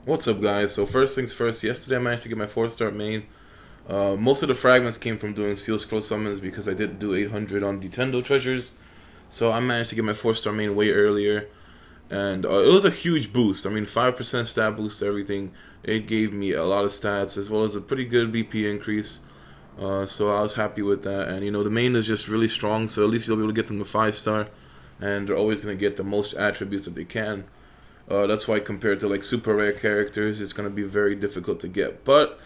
What's up, guys? So first things first, yesterday I managed to get my 4-star main. Most of the fragments came from doing seal scroll summons because I did do 800 on Nintendo treasures. So I managed to get my 4-star main way earlier. And it was a huge boost. I mean, 5% stat boost to everything. It gave me a lot of stats as well as a pretty good BP increase. So I was happy with that. And the main is just really strong, so at least you'll be able to get them to 5-star. And they're always going to get the most attributes that they can. That's why compared to like super rare characters, it's gonna be very difficult to get. But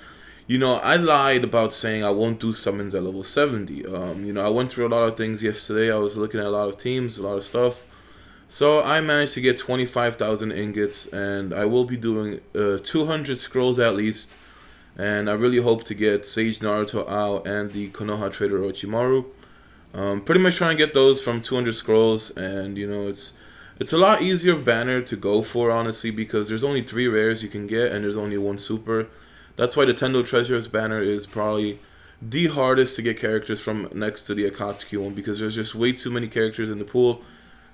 I lied about saying I won't do summons at level 70. I went through a lot of things yesterday. I was looking at a lot of teams, a lot of stuff. So I managed to get 25,000 ingots, and I will be doing 200 scrolls at least. And I really hope to get Sage, Naruto, Ao, and the Konoha Trader Orochimaru. Pretty much trying to get those from 200 scrolls, and it's a lot easier banner to go for, honestly, because there's only 3 rares you can get and there's only 1 super. That's why the Tendo Treasures banner is probably the hardest to get characters from next to the Akatsuki one, because there's just way too many characters in the pool.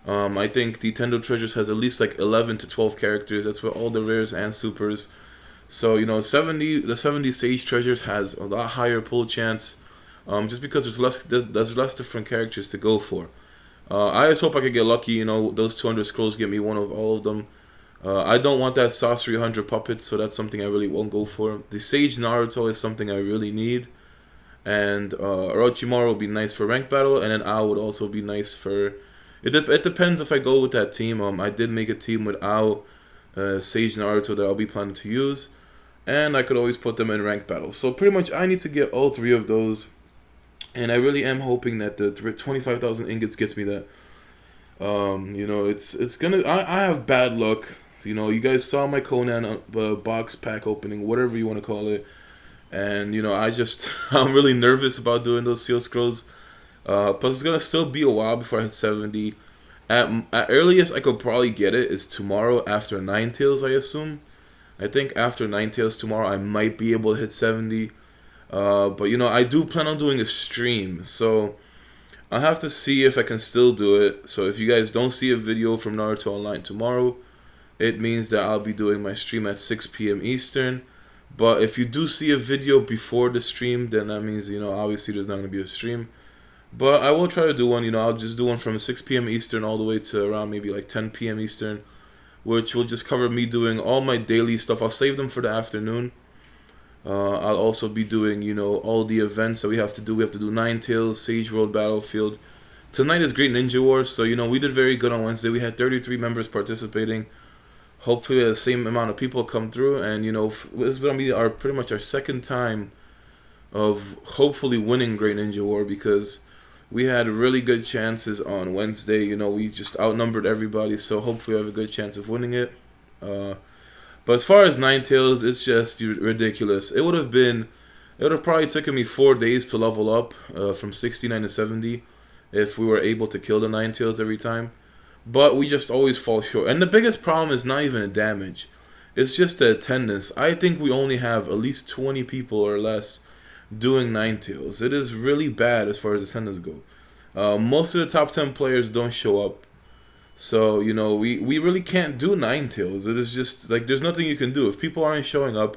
I think the Tendo Treasures has at least like 11 to 12 characters. That's with all the rares and supers. So, the 70 Sage Treasures has a lot higher pull chance, just because there's less different characters to go for. I just hope I could get lucky, those 200 scrolls get me one of all of them. I don't want that Sorcery 100 puppet, so that's something I really won't go for. The Sage Naruto is something I really need. And Orochimaru will be nice for rank battle, and then Ao would also be nice for... It depends if I go with that team. I did make a team with Ao, Sage Naruto that I'll be planning to use. And I could always put them in rank battle. So pretty much I need to get all 3 of those. And I really am hoping that the 25,000 ingots gets me that. It's gonna. I have bad luck. You guys saw my Conan box pack opening, whatever you want to call it, and I'm really nervous about doing those seal scrolls. Plus, it's gonna still be a while before I hit 70. At earliest, I could probably get it is tomorrow after Ninetales, I assume. I think after Ninetales tomorrow, I might be able to hit 70. But I do plan on doing a stream, so I'll have to see if I can still do it. So if you guys don't see a video from Naruto Online tomorrow, it means that I'll be doing my stream at 6 p.m. Eastern. But if you do see a video before the stream, then that means, obviously there's not going to be a stream. But I will try to do one, I'll just do one from 6 p.m. Eastern all the way to around maybe like 10 p.m. Eastern, which will just cover me doing all my daily stuff. I'll save them for the afternoon. I'll also be doing, all the events that we have to do. We have to do Ninetales, Sage World Battlefield. Tonight is Great Ninja War, so, we did very good on Wednesday. We had 33 members participating. Hopefully the same amount of people come through, and, this is going to be pretty much our second time of hopefully winning Great Ninja War, because we had really good chances on Wednesday. We just outnumbered everybody, so hopefully we have a good chance of winning it. But as far as Ninetales, it's just ridiculous. It would have probably taken me 4 days to level up from 69 to 70 if we were able to kill the Ninetales every time. But we just always fall short. And the biggest problem is not even the damage. It's just the attendance. I think we only have at least 20 people or less doing Ninetales. It is really bad as far as attendance go. Most of the top 10 players don't show up. So, we really can't do Ninetales. It is just, like, there's nothing you can do. If people aren't showing up,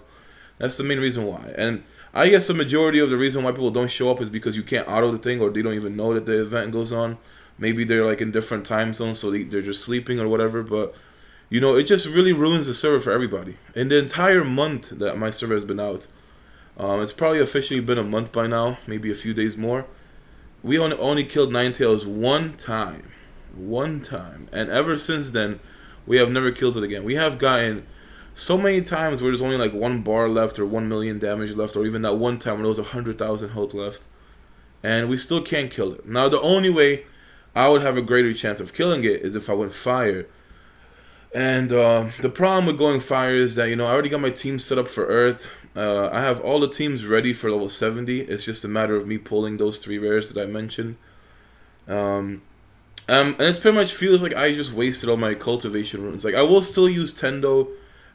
that's the main reason why. And I guess the majority of the reason why people don't show up is because you can't auto the thing, or they don't even know that the event goes on. Maybe they're, like, in different time zones, so they're just sleeping or whatever. But, it just really ruins the server for everybody. In the entire month that my server has been out, it's probably officially been a month by now, maybe a few days more. We only killed Ninetales one time. And ever since then, we have never killed it again. We have gotten so many times where there's only like 1 bar left, or 1 million damage left, or even that one time when there was 100,000 health left, and we still can't kill it. Now, the only way I would have a greater chance of killing it is if I went fire. And the problem with going fire is that, I already got my team set up for Earth. I have all the teams ready for level 70. It's just a matter of me pulling those 3 rares that I mentioned. And it pretty much feels like I just wasted all my cultivation runes. Like, I will still use Tendo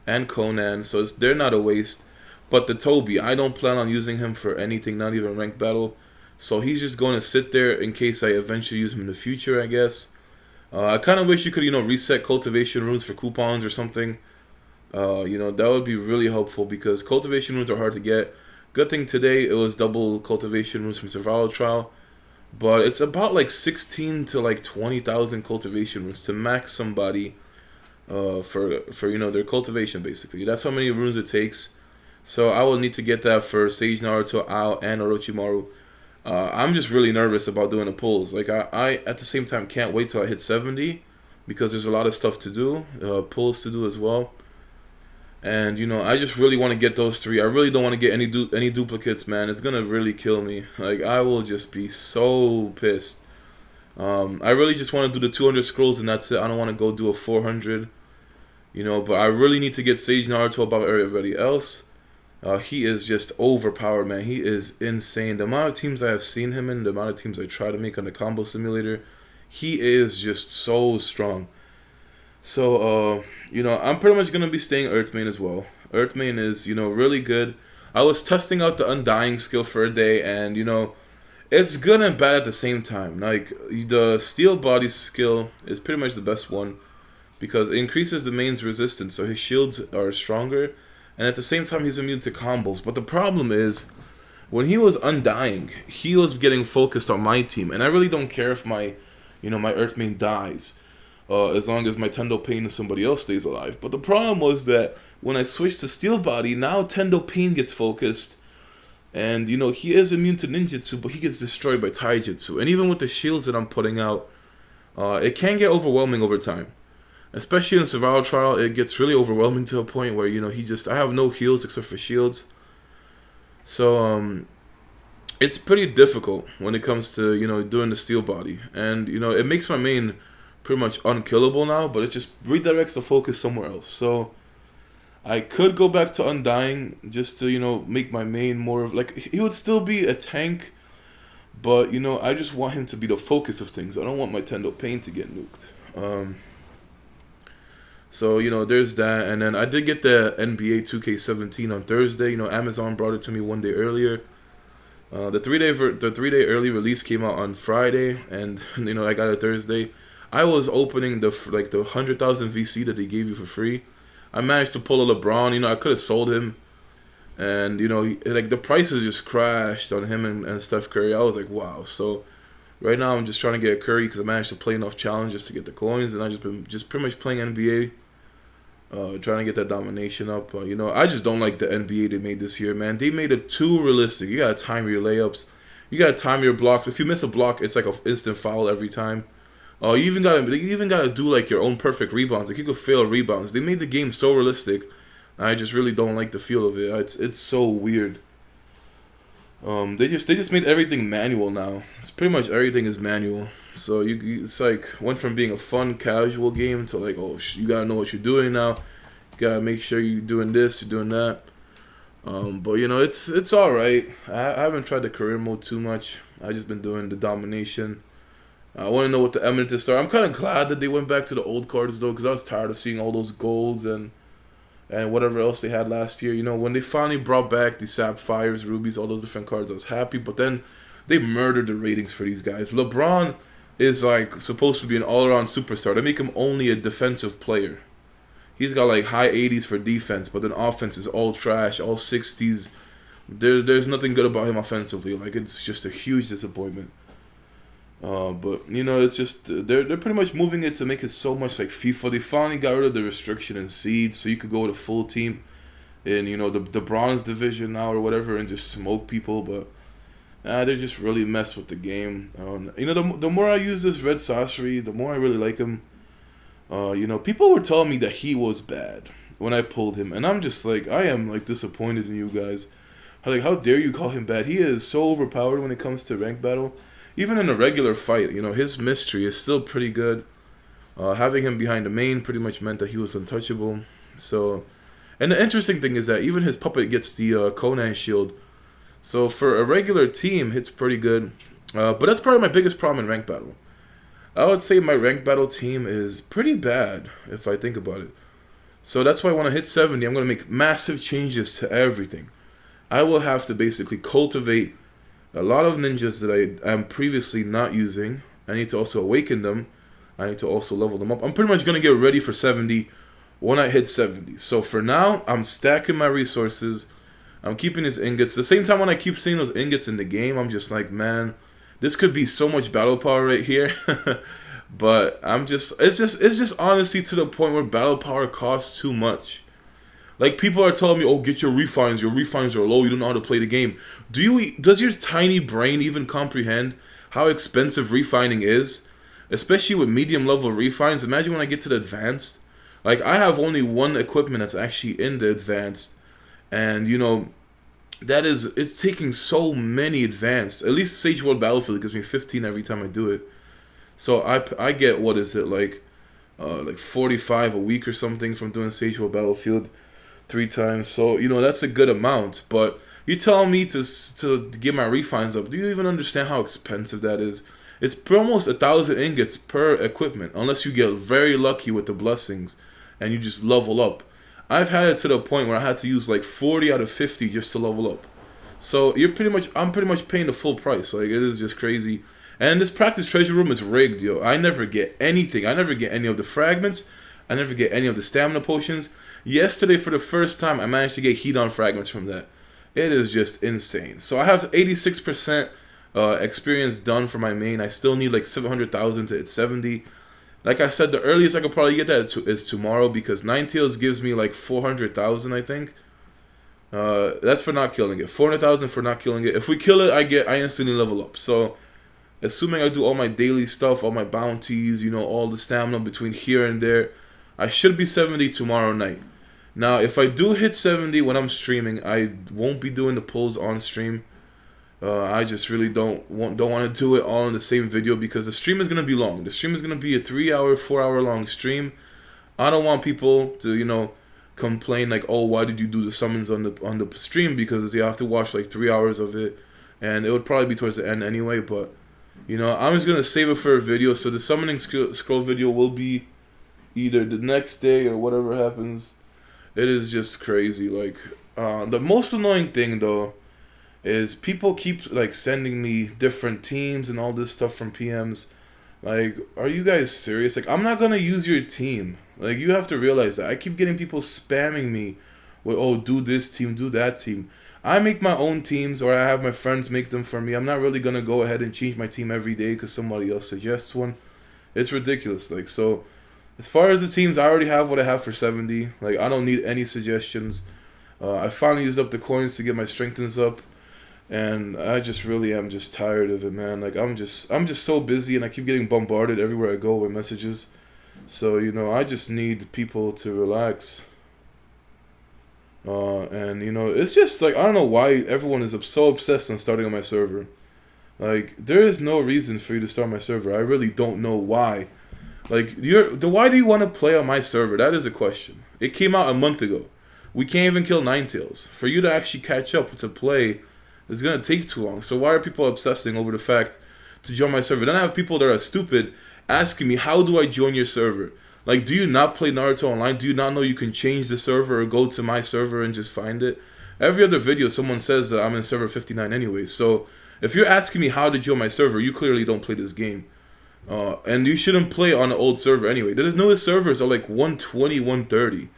and Conan, so they're not a waste. But the Toby, I don't plan on using him for anything, not even rank battle. So he's just going to sit there in case I eventually use him in the future, I guess. I kind of wish you could, reset cultivation runes for coupons or something. That would be really helpful because cultivation runes are hard to get. Good thing today it was double cultivation runes from survival trial, but it's about like 16 to like 20,000 cultivation runes to max somebody for their cultivation basically. That's how many runes it takes. So I will need to get that for Sage Naruto, Ao, and Orochimaru. I'm just really nervous about doing the pulls. Like I at the same time can't wait till I hit 70 because there's a lot of stuff to do, pulls to do as well. And I just really want to get those three. I really don't want to get any duplicates, man. It's gonna really kill me. Like I will just be so pissed. I really just want to do the 200 scrolls and that's it. I don't want to go do a 400. But I really need to get Sage Naruto above everybody else. He is just overpowered, man. He is insane. The amount of teams I have seen him in, the amount of teams I try to make on the combo simulator, he is just so strong. So, I'm pretty much going to be staying Earthmain as well. Earthmain is, really good. I was testing out the Undying skill for a day, and, it's good and bad at the same time. Like, the Steel Body skill is pretty much the best one because it increases the main's resistance, so his shields are stronger, and at the same time, he's immune to combos. But the problem is, when he was Undying, he was getting focused on my team, and I really don't care if my Earthmain dies. As long as my Tendo Pain and somebody else stays alive. But the problem was that when I switched to Steel Body, now Tendo Pain gets focused. And, he is immune to ninjutsu, but he gets destroyed by taijutsu. And even with the shields that I'm putting out, it can get overwhelming over time. Especially in Survival Trial, it gets really overwhelming to a point where, I have no heals except for shields. So, it's pretty difficult when it comes to, doing the Steel Body. And, it makes my main pretty much unkillable now, but it just redirects the focus somewhere else. So I could go back to Undying just to make my main more of like he would still be a tank, but I just want him to be the focus of things. I don't want my Tendo Pain to get nuked. So there's that, and then I did get the NBA 2K17 on Thursday. Amazon brought it to me one day earlier. The 3-day early release came out on Friday, and I got it Thursday. I was opening the 100,000 VC that they gave you for free. I managed to pull a LeBron. I could have sold him, and the prices just crashed on him and Steph Curry. I was like, wow. So right now I'm just trying to get a Curry because I managed to play enough challenges to get the coins, and I just been pretty much playing NBA, trying to get that domination up. I just don't like the NBA they made this year, man. They made it too realistic. You gotta time your layups, you gotta time your blocks. If you miss a block, it's like an instant foul every time. Oh, you even gotta do like your own perfect rebounds. Like you could fail rebounds. They made the game so realistic. I just really don't like the feel of it. It's so weird. They just made everything manual now. It's pretty much everything is manual. So it's like went from being a fun casual game to like, oh, you gotta know what you're doing now. You gotta make sure you're doing this, you're doing that. But it's all right. I haven't tried the career mode too much. I just been doing the domination. I want to know what the Eminence are. I'm kind of glad that they went back to the old cards though, because I was tired of seeing all those golds and whatever else they had last year. When they finally brought back the sapphires, rubies, all those different cards, I was happy. But then they murdered the ratings for these guys. LeBron is like supposed to be an all-around superstar. They make him only a defensive player. He's got like high 80s for defense, but then offense is all trash, all 60s. There's nothing good about him offensively. Like it's just a huge disappointment. But it's just they're pretty much moving it to make it so much like FIFA. They finally got rid of the restriction in seeds, so you could go with a full team in the bronze division now or whatever and just smoke people. But they just really mess with the game. The more I use this Red Sorcery, the more I really like him. People were telling me that he was bad when I pulled him, and I'm just like, I am like disappointed in you guys. Like, how dare you call him bad? He is so overpowered when it comes to rank battle. Even in a regular fight, his mystery is still pretty good. Having him behind the main pretty much meant that he was untouchable. So, and the interesting thing is that even his puppet gets the Conan shield. So for a regular team, it's pretty good. But that's probably my biggest problem in rank battle. I would say my rank battle team is pretty bad if I think about it. So that's why when I hit 70, I'm going to make massive changes to everything. I will have to basically cultivate a lot of ninjas that I am previously not using. I need to also awaken them. I need to also level them up. I'm pretty much going to get ready for 70 when I hit 70. So for now, I'm stacking my resources. I'm keeping these ingots. The same time when I keep seeing those ingots in the game, I'm just like, man, this could be so much battle power right here. But it's just honestly to the point where battle power costs too much. Like, people are telling me, oh, get your refines. Your refines are low. You don't know how to play the game. Does your tiny brain even comprehend how expensive refining is? Especially with medium level refines. Imagine when I get to the advanced. Like, I have only one equipment that's actually in the advanced. And, you know, it's taking so many advanced. At least Sage World Battlefield gives me 15 every time I do it. So I get, what is it, like 45 a week or something from doing Sage World Battlefield 3 times. So, you know, that's a good amount. But you tell me to get my refines up. Do you even understand how expensive that is? It's almost 1,000 ingots per equipment, unless you get very lucky with the blessings and you just level up. I've had it to the point where I had to use like 40 out of 50 just to level up. So I'm pretty much paying the full price. Like, it is just crazy. And this practice treasure room is rigged, yo. I never get anything. I never get any of the fragments. I never get any of the stamina potions. Yesterday, for the first time, I managed to get heat-on fragments from that. It is just insane. So I have 86% experience done for my main. I still need like 700,000 to hit 70. Like I said, the earliest I could probably get that is tomorrow, because Ninetales gives me like 400,000, I think. That's for not killing it. 400,000 for not killing it. If we kill it, I instantly level up. So, assuming I do all my daily stuff, all my bounties, you know, all the stamina between here and there, I should be 70 tomorrow night. Now, if I do hit 70 when I'm streaming, I won't be doing the pulls on stream. I just really don't want to do it all in the same video, because the stream is going to be long. The stream is going to be a 3-hour, 4-hour long stream. I don't want people to, you know, complain like, oh, why did you do the summons on the stream, because you have to watch like 3 hours of it, and it would probably be towards the end anyway. But, you know, I'm just going to save it for a video. So the summoning scroll video will be either the next day or whatever happens. It is just crazy. Like, the most annoying thing though is people keep like sending me different teams and all this stuff from PMs. Like, are you guys serious? Like, I'm not gonna use your team. Like, you have to realize that. I keep getting people spamming me with, oh, do this team, do that team. I make my own teams, or I have my friends make them for me. I'm not really gonna go ahead and change my team every day because somebody else suggests one. It's ridiculous. Like, so as far as the teams, I already have what I have for 70. Like, I don't need any suggestions. I finally used up the coins to get my strengthens up, and I just really am just tired of it, man. Like, I'm just so busy, and I keep getting bombarded everywhere I go with messages. So, you know, I just need people to relax. And, you know, it's just like, I don't know why everyone is so obsessed on starting on my server. Like, there is no reason for you to start my server. I really don't know why. Like, why do you want to play on my server? That is the question. It came out a month ago. We can't even kill Ninetales. For you to actually catch up to play, it's going to take too long. So why are people obsessing over the fact to join my server? Then I have people that are stupid asking me, how do I join your server? Like, do you not play Naruto Online? Do you not know you can change the server or go to my server and just find it? Every other video, someone says that I'm in server 59 anyway. So if you're asking me how to join my server, you clearly don't play this game. And you shouldn't play on an old server anyway. The newest servers are like 120, 130.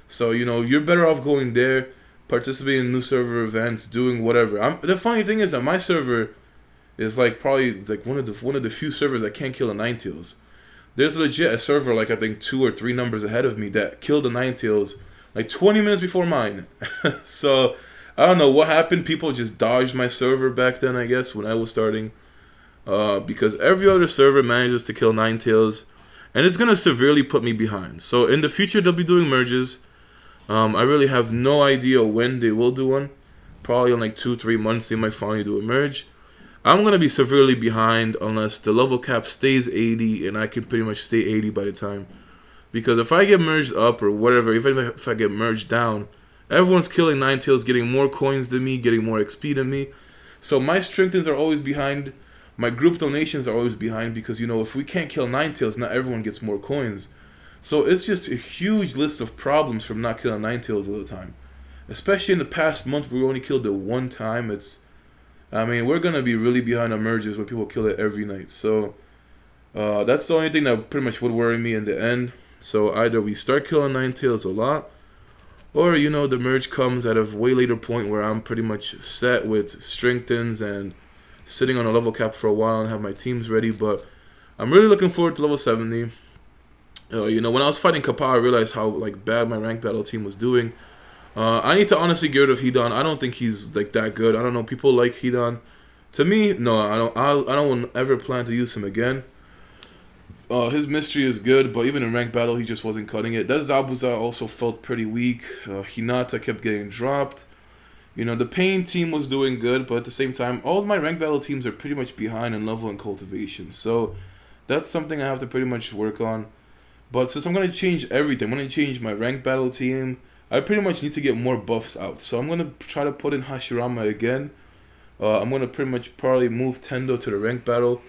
So, you know, you're better off going there, participating in new server events, doing whatever. The funny thing is that my server is like probably like one of the few servers that can't kill a Ninetales. There's legit a server like I think 2 or 3 numbers ahead of me that killed a Ninetales like 20 minutes before mine. So I don't know what happened. People just dodged my server back then, I guess, when I was starting. Because every other server manages to kill Ninetales, and it's gonna severely put me behind. So in the future they'll be doing merges. I really have no idea when they will do one. Probably in like 2-3 months they might finally do a merge. I'm gonna be severely behind unless the level cap stays 80 and I can pretty much stay 80 by the time. Because if I get merged up or whatever, even if I get merged down, everyone's killing Ninetales, getting more coins than me, getting more XP than me. So my strengthens are always behind. My group donations are always behind because, you know, if we can't kill Ninetales, not everyone gets more coins. So it's just a huge list of problems from not killing Ninetales all the time. Especially in the past month, we only killed it one time. We're going to be really behind on merges where people kill it every night. So that's the only thing that pretty much would worry me in the end. So either we start killing Ninetales a lot, or, you know, the merge comes at a way later point where I'm pretty much set with strengthens and sitting on a level cap for a while and have my teams ready. But I'm really looking forward to level 70. You know, when I was fighting Kappa, I realized how like bad my rank battle team was doing. I need to honestly get rid of Hidan. I don't think he's like that good. I don't know. People like Hidan. To me, no, I don't. I don't ever plan to use him again. His mystery is good, but even in ranked battle, he just wasn't cutting it. That Zabuza also felt pretty weak. Hinata kept getting dropped. You know, the Pain team was doing good, but at the same time, all of my ranked battle teams are pretty much behind in level and cultivation. So that's something I have to pretty much work on. But since I'm going to change everything, I'm going to change my ranked battle team. I pretty much need to get more buffs out. So I'm going to try to put in Hashirama again. I'm going to pretty much probably move Tendo to the ranked battle.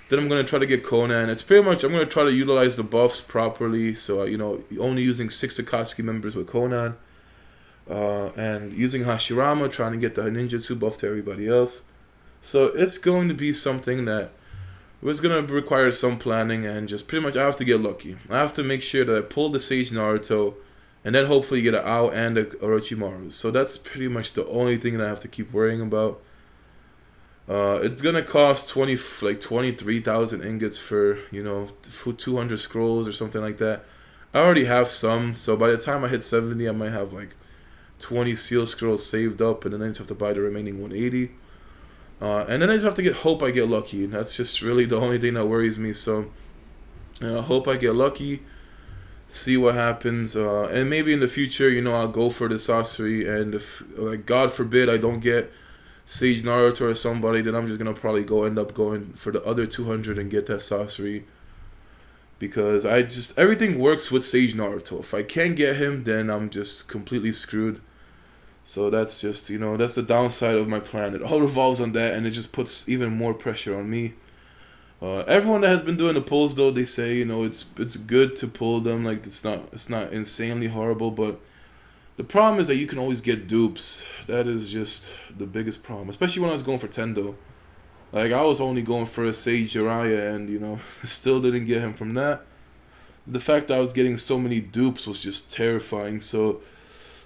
Then I'm going to try to get Conan. It's pretty much, I'm going to try to utilize the buffs properly. So, you know, only using 6 Akatsuki members with Conan. And using Hashirama, trying to get the ninjutsu buff to everybody else. So it's going to be something that was going to require some planning, and just pretty much I have to get lucky. I have to make sure that I pull the Sage Naruto, and then hopefully get an Ao and a Orochimaru. So that's pretty much the only thing that I have to keep worrying about. It's gonna cost 23,000 ingots for, you know, 200 scrolls or something like that. I already have some, so by the time I hit 70, I might have like 20 seal scrolls saved up, and then I just have to buy the remaining 180. And then I just have to hope I get lucky. And that's just really the only thing that worries me. So I hope I get lucky, see what happens, and maybe in the future, you know, I'll go for the Sasori, and if, like, God forbid I don't get Sage Naruto or somebody, then I'm just gonna probably end up going for the other 200 and get that Sasori, because everything works with Sage Naruto. If I can't get him, then I'm just completely screwed. So that's just, you know, that's the downside of my plan. It all revolves on that, and it just puts even more pressure on me. Everyone that has been doing the pulls, though, they say, you know, it's good to pull them. Like, it's not insanely horrible, but the problem is that you can always get dupes. That is just the biggest problem, especially when I was going for Tendo. Like, I was only going for a Sage Jiraiya, and, you know, still didn't get him from that. The fact that I was getting so many dupes was just terrifying. So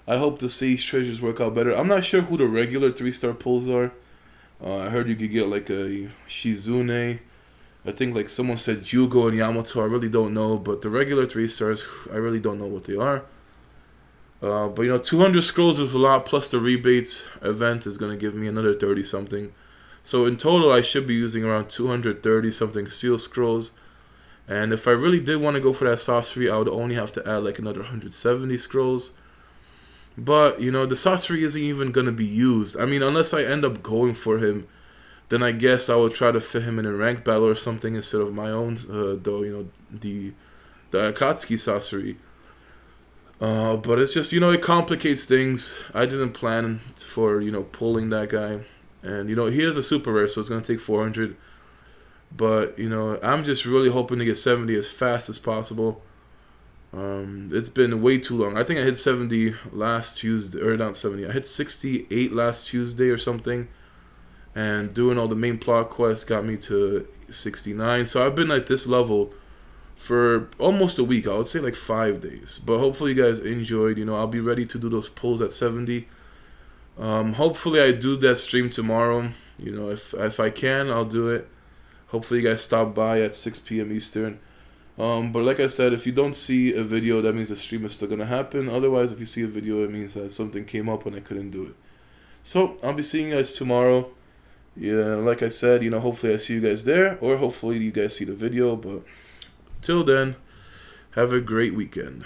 I hope the Sage treasures work out better. I'm not sure who the regular 3-star pulls are. I heard you could get like a Shizune. I think like someone said Jugo and Yamato. I really don't know, but the regular 3-stars, I really don't know what they are. But, you know, 200 scrolls is a lot, plus the rebates event is going to give me another 30 something. So in total, I should be using around 230 something seal scrolls. And if I really did want to go for that Sasori, I would only have to add like another 170 scrolls. But, you know, the Sasori isn't even going to be used. I mean, unless I end up going for him, then I guess I will try to fit him in a ranked battle or something instead of my own, though, you know, the Akatsuki Sasori. But it's just, you know, it complicates things. I didn't plan for, you know, pulling that guy. And, you know, he is a super rare, so it's going to take 400. But, you know, I'm just really hoping to get 70 as fast as possible. It's been way too long. I think I hit 70 last Tuesday, or not 70. I hit 68 last Tuesday or something. And doing all the main plot quests got me to 69. So I've been at this level for almost a week. I would say like 5 days. But hopefully you guys enjoyed. You know, I'll be ready to do those pulls at 70. Hopefully I do that stream tomorrow. You know, if I can, I'll do it. Hopefully you guys stop by at 6 p.m. Eastern. But like I said, if you don't see a video, that means the stream is still going to happen. Otherwise, if you see a video, it means that something came up and I couldn't do it. So, I'll be seeing you guys tomorrow. Yeah, like I said, you know, hopefully I see you guys there. Or hopefully you guys see the video. But till then, have a great weekend.